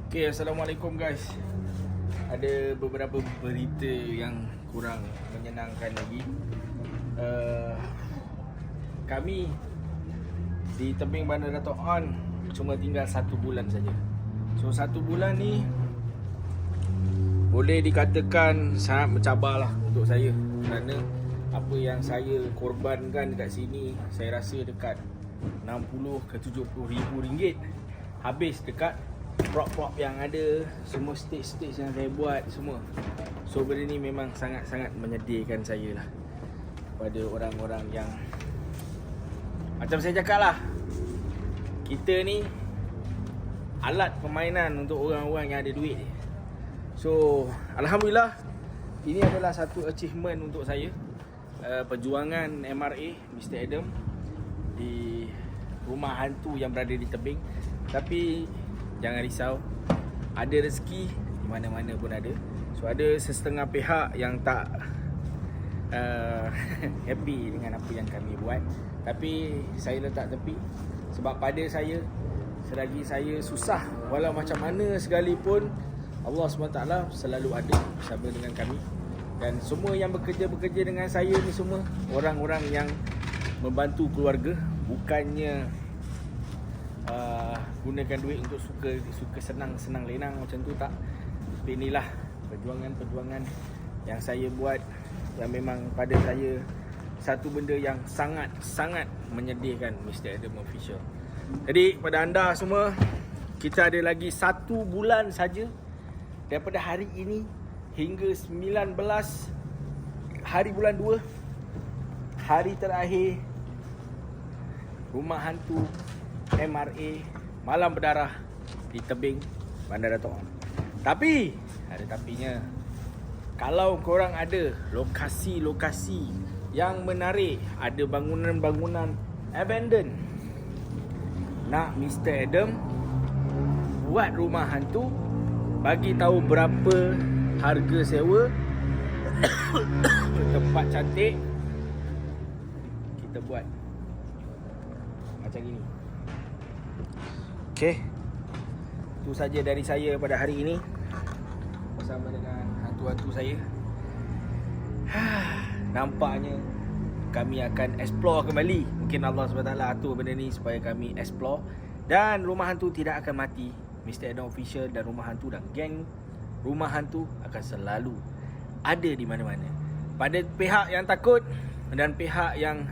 Okay, Assalamualaikum guys. Ada beberapa berita yang kurang menyenangkan lagi. Kami di tebing Bandar Dato' On cuma tinggal 1 bulan saja. So 1 bulan ni boleh dikatakan sangat mencabarlah untuk saya, kerana apa yang saya korbankan dekat sini, saya rasa dekat 60 ke 70 ribu ringgit habis dekat prop-prop yang ada, semua stage-stage yang saya buat semua. So benda ni memang sangat-sangat menyedihkan saya lah, pada orang-orang yang macam saya cakap lah, kita ni alat permainan untuk orang-orang yang ada duit. So Alhamdulillah, ini adalah satu achievement untuk saya. Perjuangan MRA Mr. Adam di rumah hantu yang berada di tebing. Tapi jangan risau, ada rezeki di mana-mana pun ada. So ada setengah pihak yang tak happy dengan apa yang kami buat, tapi saya letak tepi. Sebab pada saya, selagi saya susah walau macam mana sekalipun, Allah SWT selalu ada bersama dengan kami. Dan semua yang bekerja dengan saya ni semua orang-orang yang membantu keluarga, bukannya gunakan duit untuk suka senang-senang lenang macam tu, tak. Tapi inilah perjuangan-perjuangan yang saya buat, yang memang pada saya satu benda yang sangat-sangat menyedihkan Mr. Adam Official. Jadi pada anda semua, kita ada lagi 1 bulan saja daripada hari ini hingga 19 hari bulan 2, hari terakhir rumah hantu MRA Malam Berdarah di tebing Bandar Dato' On. Tapi ada tapinya, kalau korang ada lokasi-lokasi yang menarik, ada bangunan-bangunan abandon, nak Mr. Adam buat rumah hantu, bagi tahu berapa harga sewa tempat cantik, kita buat macam gini. Okay, itu saja dari saya pada hari ini bersama dengan hantu-hantu saya. Nampaknya kami akan explore kembali. Mungkin Allah SWT atur benda ni supaya kami explore, dan rumah hantu tidak akan mati. Mr. Adam Official dan rumah hantu dan geng rumah hantu akan selalu ada di mana-mana. Pada pihak yang takut dan pihak yang